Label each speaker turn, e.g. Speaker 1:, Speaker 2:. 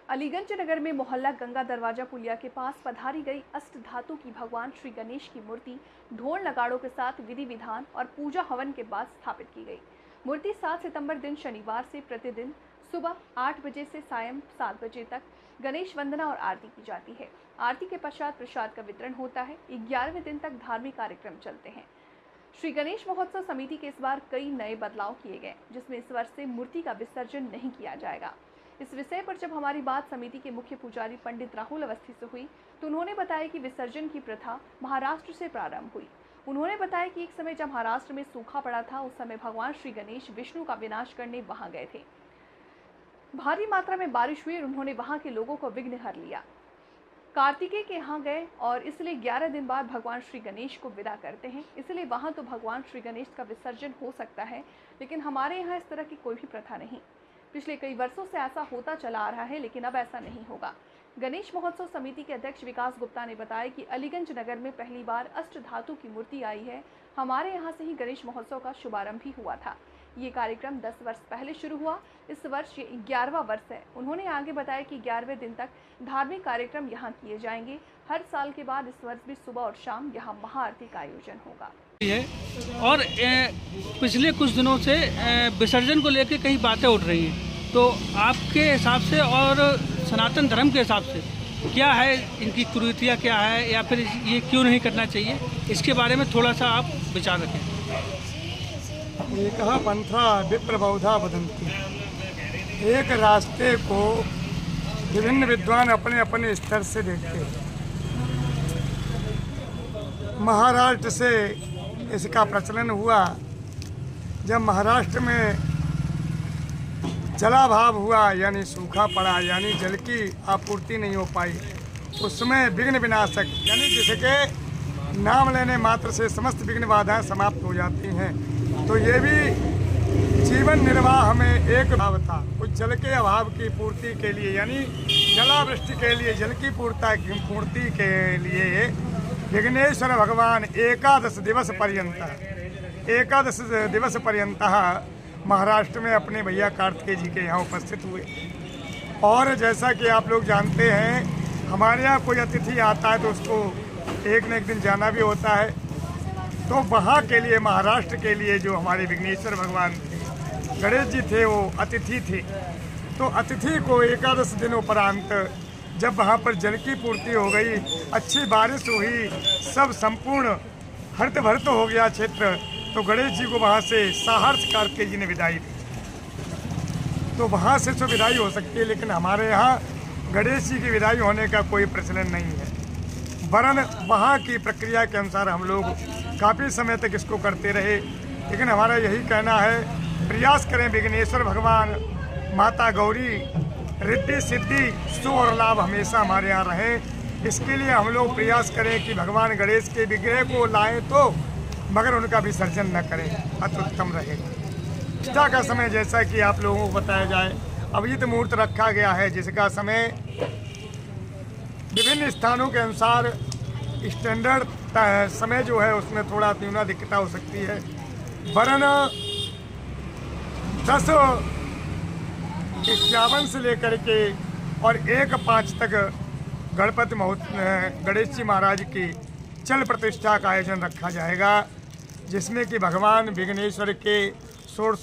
Speaker 1: अलीगंज नगर में मोहल्ला गंगा दरवाजा पुलिया के पास पधारी गई अष्ट धातु की भगवान श्री गणेश की मूर्ति ढोल नगाड़ों के साथ विधि विधान और पूजा हवन के बाद स्थापित की गई। मूर्ति 7 सितंबर दिन शनिवार से प्रतिदिन सुबह 8 बजे से सायं 7 बजे तक गणेश वंदना और आरती की जाती है। आरती के पश्चात प्रसाद का वितरण होता है। 11वें दिन तक धार्मिक कार्यक्रम चलते हैं। श्री गणेश महोत्सव समिति के इस बार कई नए बदलाव किए गए, जिसमें इस वर्ष से मूर्ति का विसर्जन नहीं किया जाएगा। इस विषय पर जब हमारी बात समिति के मुख्य पुजारी पंडित राहुल अवस्थी से हुई तो उन्होंने बताया कि विसर्जन की प्रथा महाराष्ट्र से प्रारंभ हुई। उन्होंने बताया कि एक समय जब महाराष्ट्र में सूखा पड़ा था, उस समय भगवान श्री गणेश विष्णु का विनाश करने वहां गए थे। भारी मात्रा में बारिश हुई और उन्होंने वहां के लोगों को विघ्न हर लिया। कार्तिकेय के यहाँ गए और इसलिए 11 दिन बाद भगवान श्री गणेश को विदा करते हैं। इसलिए वहां तो भगवान श्री गणेश का विसर्जन हो सकता है, लेकिन हमारे यहाँ इस तरह की कोई भी प्रथा नहीं। पिछले कई वर्षों से ऐसा होता चला आ रहा है, लेकिन अब ऐसा नहीं होगा। गणेश महोत्सव समिति के अध्यक्ष विकास गुप्ता ने बताया कि अलीगंज नगर में पहली बार अष्ट धातु की मूर्ति आई है। हमारे यहाँ से ही गणेश महोत्सव का शुभारंभ भी हुआ था। ये कार्यक्रम 10 वर्ष पहले शुरू हुआ। इस वर्ष ये 11वां वर्ष है। उन्होंने आगे बताया कि 11वें दिन तक धार्मिक कार्यक्रम यहाँ किए जाएंगे। हर साल के बाद इस वर्ष भी सुबह और शाम यहाँ महाआरती का आयोजन होगा।
Speaker 2: और पिछले कुछ दिनों से विसर्जन को लेकर कई बातें उठ रही हैं, तो आपके हिसाब से और सनातन धर्म के हिसाब से क्या है, इनकी कुरीतियाँ क्या है, या फिर ये क्यों नहीं करना चाहिए, इसके बारे में थोड़ा सा आप विचार रखें।
Speaker 3: एकः पंथा विप्रबौधा वदन्ति। एक रास्ते को विभिन्न विद्वान अपने अपने स्तर से देखते हैं। महाराष्ट्र से इसका प्रचलन हुआ। जब महाराष्ट्र में जलाभाव हुआ, यानी सूखा पड़ा, यानी जल की आपूर्ति नहीं हो पाई, उसमें विघ्न विनाशक, यानी जिसके नाम लेने मात्र से समस्त विघ्न बाधाएं समाप्त हो जाती हैं। तो ये भी जीवन निर्वाह में एक भाव था। कुछ जल के अभाव की पूर्ति के लिए, यानी जलावृष्टि के लिए, जल की पूर्ति के लिए विघ्नेश्वर भगवान 11 दिवस पर्यंत महाराष्ट्र में अपने भैया कार्तिकेय जी के यहाँ उपस्थित हुए। और जैसा कि आप लोग जानते हैं, हमारे यहाँ कोई अतिथि आता है तो उसको एक न एक दिन जाना भी होता है। तो वहाँ के लिए, महाराष्ट्र के लिए जो हमारे विघ्नेश्वर भगवान थे, गणेश जी थे, वो अतिथि थे। तो अतिथि को 11 दिनों उपरांत जब वहाँ पर जल की पूर्ति हो गई, अच्छी बारिश हुई, सब संपूर्ण हरित भरित हो गया क्षेत्र, तो गणेश जी को वहाँ से सहर्ष कार्तिकेय जी ने विदाई दी। तो वहाँ से तो विदाई हो सकती है, लेकिन हमारे यहाँ गणेश जी की विदाई होने का कोई प्रचलन नहीं है। वरन वहाँ की प्रक्रिया के अनुसार हम लोग काफ़ी समय तक इसको करते रहे। लेकिन हमारा यही कहना है, प्रयास करें विघ्नेश्वर भगवान, माता गौरी, रिद्धि सिद्धि सुख और लाभ हमेशा हमारे यहाँ रहे। इसके लिए हम लोग प्रयास करें कि भगवान गणेश के विग्रह को लाएं तो, मगर उनका विसर्जन न करें, अति उत्तम रहेगा। प्रतिष्ठा का समय जैसा कि आप लोगों को बताया जाए, अभिजित मुहूर्त रखा गया है, जिसका समय विभिन्न स्थानों के अनुसार स्टैंडर्ड समय जो है उसमें थोड़ा न्यूनाधिकता हो सकती है। वरन 10:51 से लेकर के और 1:05 तक गणेश जी महाराज की चल प्रतिष्ठा का आयोजन रखा जाएगा, जिसमें कि भगवान विघ्नेश्वर के 16